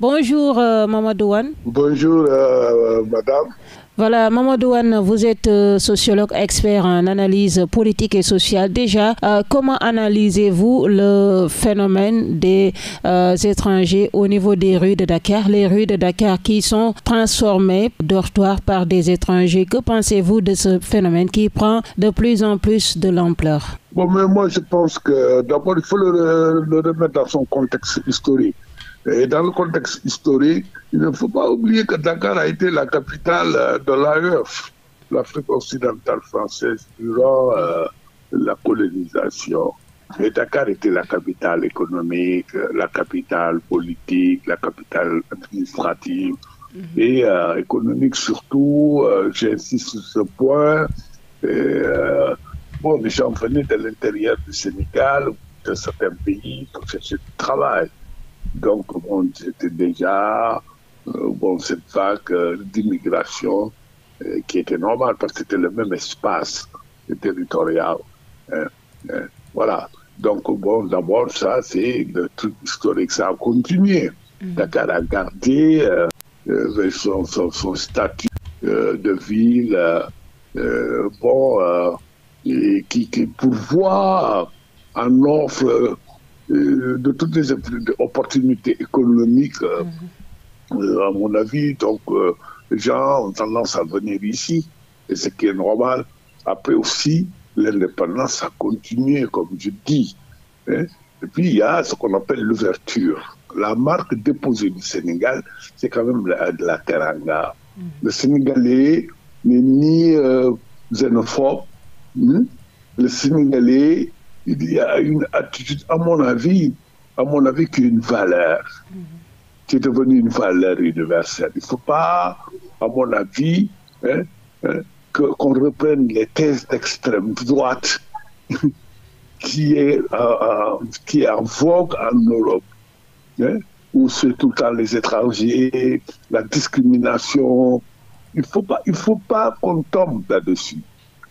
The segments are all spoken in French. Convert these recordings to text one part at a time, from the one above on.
Bonjour Mamadou Wane. Bonjour madame. Voilà, Mamadou Wane, vous êtes sociologue expert en analyse politique et sociale. Déjà, comment analysez-vous le phénomène des étrangers au niveau des rues de Dakar, les rues de Dakar qui sont transformées dortoirs par des étrangers? Que pensez-vous de ce phénomène qui prend de plus en plus de l'ampleur? Bon, mais moi je pense que d'abord il faut le remettre dans son contexte historique. Et dans le contexte historique, il ne faut pas oublier que Dakar a été la capitale de l'AEF, l'Afrique occidentale française, durant la colonisation. Et Dakar était la capitale économique, la capitale politique, la capitale administrative et économique surtout. J'insiste sur ce point. Bon, les gens venaient de l'intérieur du Sénégal, de certains pays pour chercher du travail. Donc, bon, c'était déjà cette vague d'immigration qui était normale parce que c'était le même espace territorial. Voilà. Donc, bon, d'abord, ça, c'est le truc historique. Ça a continué. Dakar a gardé son statut de ville qui pourvoit en offre de toutes les opportunités économiques, à mon avis. Donc, les gens ont tendance à venir ici, et ce qui est normal. Après aussi, l'indépendance a continué, comme je dis. Et puis, il y a ce qu'on appelle l'ouverture. La marque déposée du Sénégal, c'est quand même la teranga. Le Sénégalais n'est ni xénophobe, le Sénégalais, il y a une attitude, à mon avis, qui est une valeur, qui est devenue une valeur universelle. Il ne faut pas, à mon avis, qu'on reprenne les thèses d'extrême droite qui est en vogue en Europe, où c'est tout le temps les étrangers, la discrimination. Il ne faut pas qu'on tombe là-dessus.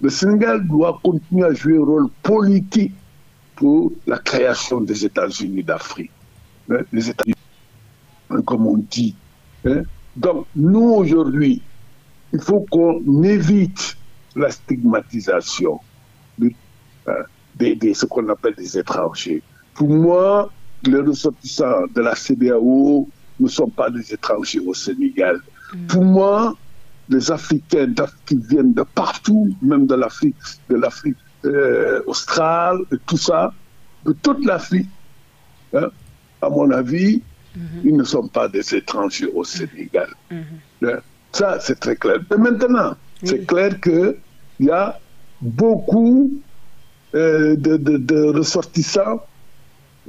Le Sénégal doit continuer à jouer un rôle politique pour la création des États-Unis d'Afrique. Les États-Unis, comme on dit. Donc, nous, aujourd'hui, il faut qu'on évite la stigmatisation de ce qu'on appelle des étrangers. Pour moi, les ressortissants de la CEDEAO ne sont pas des étrangers au Sénégal. Pour moi, les Africains qui viennent de partout, même de l'Afrique australe, et tout ça, de toute l'Afrique, à mon avis, ils ne sont pas des étrangers au Sénégal. Ça, c'est très clair. Et maintenant, c'est clair qu'il y a beaucoup de ressortissants,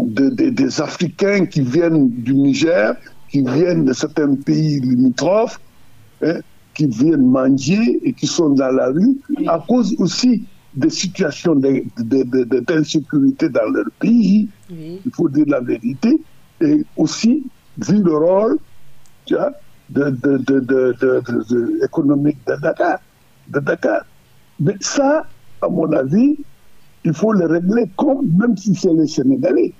des Africains qui viennent du Niger, qui viennent de certains pays limitrophes, qui viennent manger et qui sont dans la rue, à cause aussi des situations d'insécurité dans leur pays. Il faut dire la vérité. Et aussi, vu le rôle économique de Dakar. Mais ça, à mon avis, il faut le régler même si c'est les Sénégalais.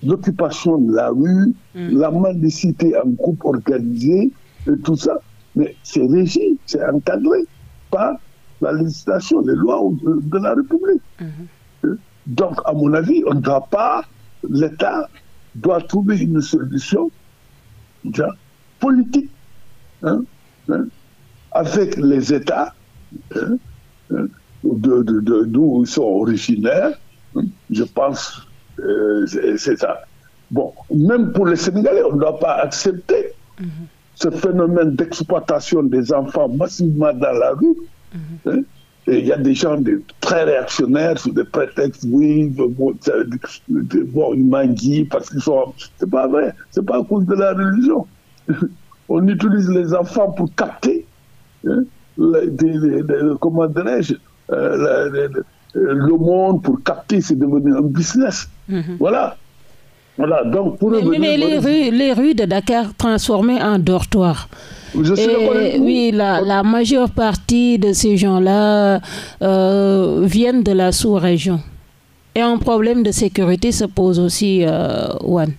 L'occupation de la rue, la mendicité en groupe organisé, et tout ça. Mais c'est régi, c'est encadré par la législation, les lois de la République. Donc, à mon avis, l'État doit trouver une solution politique avec les États d'où ils sont originaires. Je pense c'est ça. Bon, même pour les Sénégalais, on ne doit pas accepter ce phénomène d'exploitation des enfants massivement dans la rue. Et il y a des gens très réactionnaires sous des prétextes, oui, ils mangent parce qu'ils sont... C'est pas vrai, c'est pas à cause de la religion. On utilise les enfants pour capter, comment dirais-je, le monde pour capter, c'est devenu un business. Voilà. Voilà, donc pour mais les rues de Dakar transformées en dortoirs. Oui, la majeure partie de ces gens-là viennent de la sous-région. Et un problème de sécurité se pose aussi, Wane.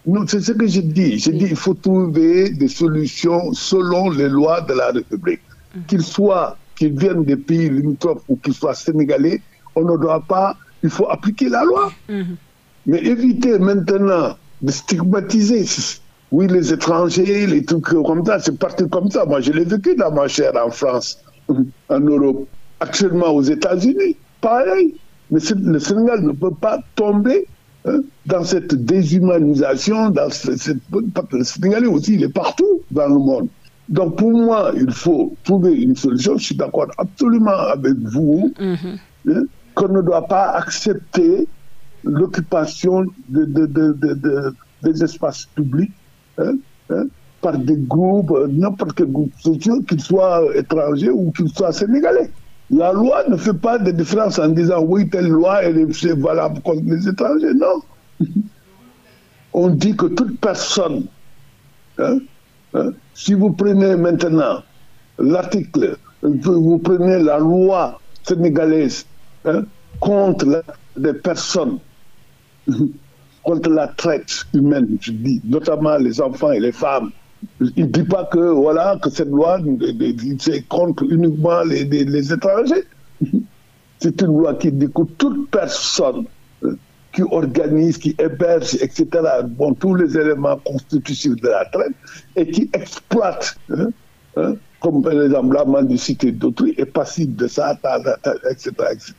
Non, c'est ce que je dis. Je dis il faut trouver des solutions selon les lois de la République. Qu'ils viennent des pays limitrophes ou qu'ils soient sénégalais, on ne doit pas, il faut appliquer la loi. Mais éviter maintenant de stigmatiser, oui, les étrangers, les trucs comme ça, c'est parti comme ça. Moi, je l'ai vécu dans ma chair en France, en Europe, actuellement aux États-Unis, pareil. Mais le Sénégal ne peut pas tomber dans cette déshumanisation, le Sénégalais aussi, il est partout dans le monde. Donc pour moi, il faut trouver une solution. Je suis d'accord absolument avec vous qu'on ne doit pas accepter l'occupation des espaces publics par des groupes, n'importe quel groupe social, qu'ils soient étrangers ou qu'ils soient sénégalais. La loi ne fait pas de différence en disant oui, telle loi elle est valable contre les étrangers. Non. On dit que toute personne, si vous prenez maintenant l'article, vous prenez la loi sénégalaise contre des personnes, contre la traite humaine, je dis, notamment les enfants et les femmes. Il ne dit pas que cette loi c'est contre uniquement les étrangers. C'est une loi qui dit que toute personne qui organise, qui héberge, etc., bon, tous les éléments constitutifs de la traite et qui exploite, comme par exemple la mendicité d'autrui, est passible de ça, etc., etc.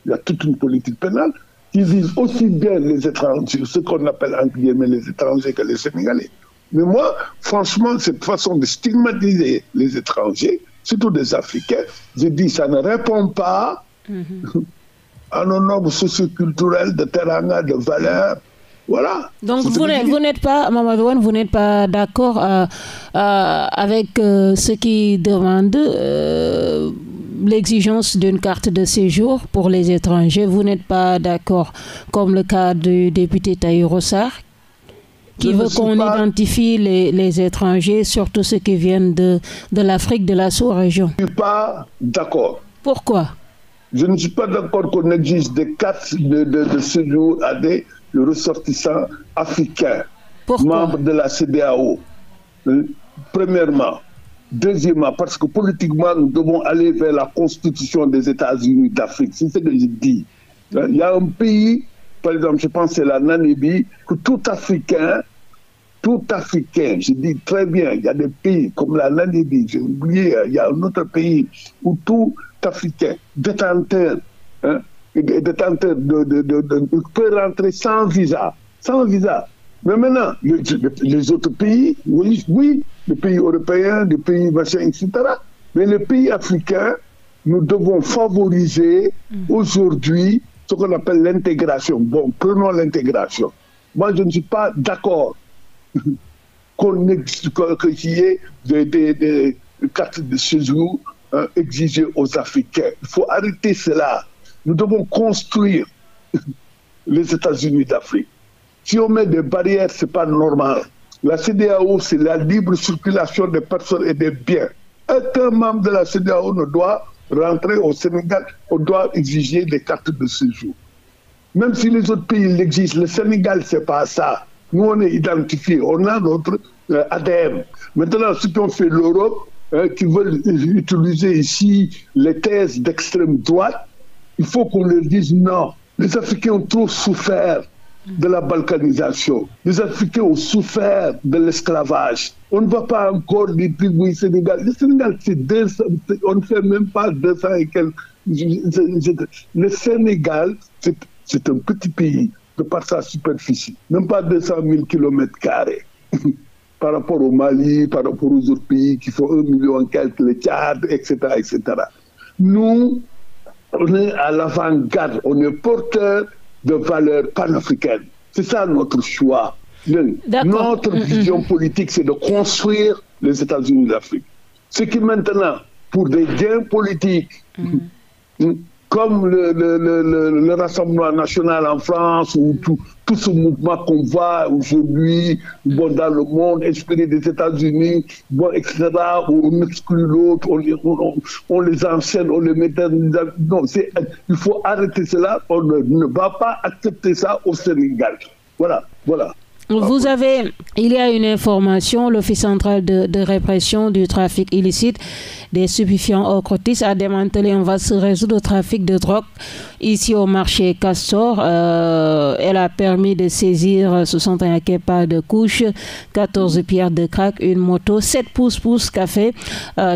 Il y a toute une politique pénale qui vise aussi bien les étrangers, ce qu'on appelle entre guillemets les étrangers, que les Sénégalais. Mais moi, franchement, cette façon de stigmatiser les étrangers, surtout des Africains, je dis ça ne répond pas à nos normes socioculturelles de teranga, de valeurs. Voilà. Donc vous n'êtes pas, Mamadou Wane, vous n'êtes pas d'accord avec ceux qui demandent l'exigence d'une carte de séjour pour les étrangers. Vous n'êtes pas d'accord, comme le cas du député Tahirou Sarr, qui veut qu'on identifie les étrangers, surtout ceux qui viennent de l'Afrique, de la sous-région. Je ne suis pas d'accord. Pourquoi? Je ne suis pas d'accord qu'on exige des cartes de séjour à des ressortissants africains, membres de la CEDEAO. Premièrement. Deuxièmement, parce que politiquement, nous devons aller vers la constitution des États-Unis d'Afrique. C'est ce que je dis. Il y a un pays, par exemple, je pense que c'est la Namibie, que tout Africain, je dis très bien, il y a des pays comme la Namibie, j'ai oublié, il y a un autre pays où tout Africain, détenteur peut rentrer sans visa. Mais maintenant, les autres pays, oui, les pays européens, les pays machin, etc. Mais les pays africains, nous devons favoriser aujourd'hui ce qu'on appelle l'intégration. Bon, prenons l'intégration. Moi, je ne suis pas d'accord qu'il y ait des cartes de séjour exigées aux Africains. Il faut arrêter cela. Nous devons construire les États-Unis d'Afrique. Si on met des barrières, ce n'est pas normal. La CEDEAO, c'est la libre circulation des personnes et des biens. Aucun membre de la CEDEAO ne doit rentrer au Sénégal. On doit exiger des cartes de séjour. Même si les autres pays l'exigent, le Sénégal, ce n'est pas ça. Nous, on est identifiés. On a notre ADN. Maintenant, ceux qui ont fait l'Europe, qui veulent utiliser ici les thèses d'extrême droite, il faut qu'on leur dise non. Les Africains ont trop souffert de la balkanisation. Les Africains ont souffert de l'esclavage. On ne va pas encore dire oui, Sénégal. Le Sénégal, on ne fait même pas 200 et quelques. Le Sénégal, c'est un petit pays de par sa superficie. Même pas 200 000 km². Par rapport au Mali, par rapport aux autres pays qui font 1 million et quelques, le Tchad, etc., etc. Nous, on est à l'avant-garde. On est porteur de valeurs panafricaines. C'est ça notre choix. Notre vision politique, c'est de construire les États-Unis d'Afrique. Ce qui maintenant, pour des gains politiques, comme le Rassemblement national en France, ou tout ce mouvement qu'on voit aujourd'hui dans le monde, inspiré des États-Unis, etc., où on exclut l'autre, on les enchaîne, on les met dans... Non, il faut arrêter cela, on ne va pas accepter ça au Sénégal. Voilà. Il y a une information, l'Office central de répression du trafic illicite des stupéfiants Ocrotis a démantelé un vaste réseau de trafic de drogue ici au marché Castor. Elle a permis de saisir 61 kepas de couches, 14 pierres de crack, une moto, 7 pouces café,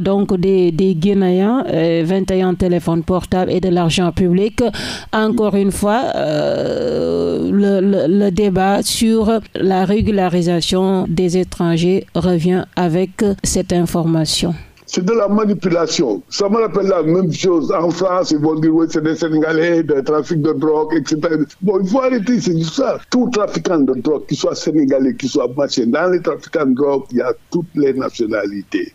donc des Guinéens, 21 téléphones portables et de l'argent public. Encore une fois, le débat sur la régularisation des étrangers revient avec cette information. C'est de la manipulation. Ça me rappelle la même chose. En France, ils vont dire oui, c'est des Sénégalais, des trafics de drogue, etc. Bon, il faut arrêter, c'est juste ça. Tout trafiquant de drogue, qu'il soit sénégalais, qu'il soit machin, dans les trafiquants de drogue, il y a toutes les nationalités.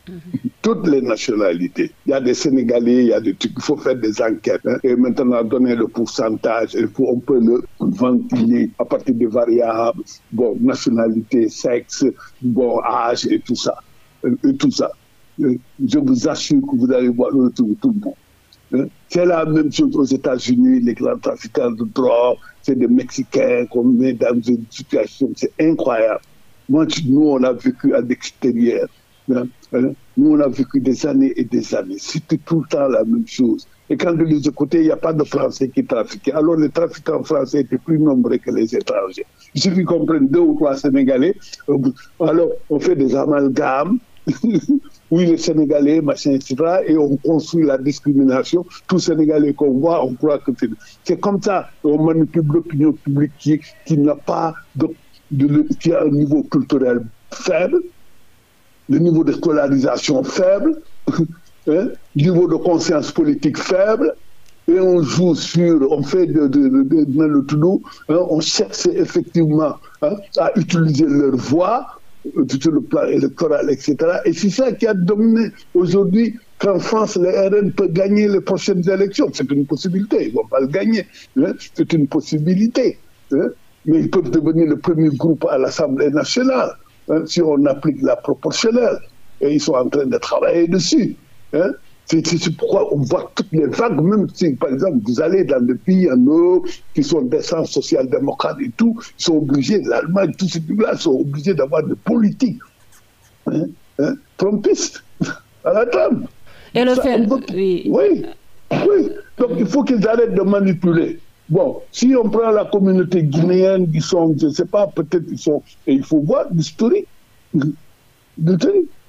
Toutes les nationalités. Il y a des Sénégalais, il y a des trucs. Il faut faire des enquêtes. Et maintenant, donner le pourcentage. On peut le ventiler à partir des variables. Bon, nationalité, sexe, bon, âge et tout ça. Je vous assure que vous allez voir le retour de tout le monde. C'est la même chose aux États-Unis, les grands trafiquants de drogue, c'est des Mexicains qu'on met dans une situation, c'est incroyable. Nous, on a vécu à l'extérieur. Nous, on a vécu des années et des années. C'était tout le temps la même chose. Et quand de l'autre côté, il n'y a pas de Français qui trafiquaient. Alors les trafiquants français étaient plus nombreux que les étrangers. Il suffit qu'on prenne 2 ou 3 Sénégalais. Alors on fait des amalgames. Oui, les Sénégalais, machin, etc. Et on construit la discrimination. Tout Sénégalais qu'on voit, on croit que c'est comme ça. On manipule l'opinion publique qui n'a pas qui a un niveau culturel faible, le niveau de scolarisation faible, niveau de conscience politique faible. Et on joue on fait le tout, on cherche effectivement à utiliser leur voix sur le plan électoral, etc. Et c'est ça qui a dominé aujourd'hui qu'en France, le RN peut gagner les prochaines élections. C'est une possibilité, ils ne vont pas le gagner. C'est une possibilité. Mais ils peuvent devenir le premier groupe à l'Assemblée nationale si on applique la proportionnelle. Et ils sont en train de travailler dessus. C'est pourquoi on voit toutes les vagues, même si, par exemple, vous allez dans des pays en Europe qui sont d'essence social-démocrate et tout, ils sont obligés, l'Allemagne, tous ces pays-là sont obligés d'avoir des politiques trumpistes à la Trumpe. Et le fait... Oui. Donc il faut qu'ils arrêtent de manipuler. Bon, si on prend la communauté guinéenne, ils sont, je ne sais pas, peut-être ils sont... Et il faut voir l'historique.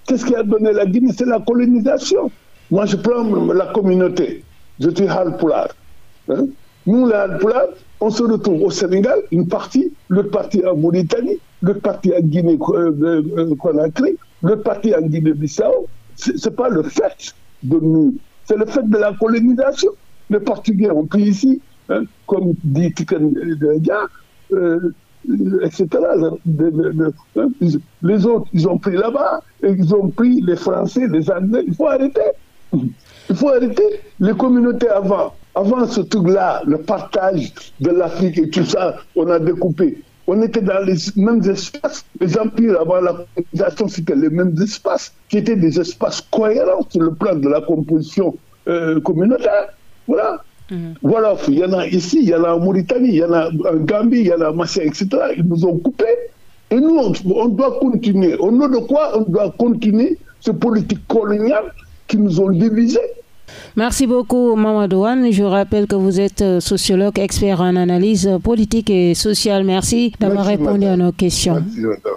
Qu'est-ce qui a donné la Guinée? C'est la colonisation. Moi, je prends la communauté. Je suis Halpulaar. Nous, les Halpulaar, on se retrouve au Sénégal, une partie, l'autre partie en Mauritanie, l'autre partie en Guinée-Conakry, l'autre partie en Guinée-Bissau. Ce n'est pas le fait de nous, c'est le fait de la colonisation. Les Portugais ont pris ici, comme dit Tiken Dia, etc. Les autres, ils ont pris là-bas, et ils ont pris les Français, les Anglais. Il faut arrêter. Il faut arrêter. Les communautés avant ce truc-là, le partage de l'Afrique et tout ça, on a découpé. On était dans les mêmes espaces. Les empires avant la colonisation, c'était les mêmes espaces, qui étaient des espaces cohérents sur le plan de la composition communautaire. Voilà. Voilà, il y en a ici, il y en a en Mauritanie, il y en a en Gambie, il y en a machin, etc. Ils nous ont coupés. Et nous, on doit continuer. Au nom de quoi on doit continuer cette politique coloniale qui nous ont divisés. Merci beaucoup, Mamadou Wane. Je rappelle que vous êtes sociologue, expert en analyse politique et sociale. Merci d'avoir répondu à nos questions. Merci, madame.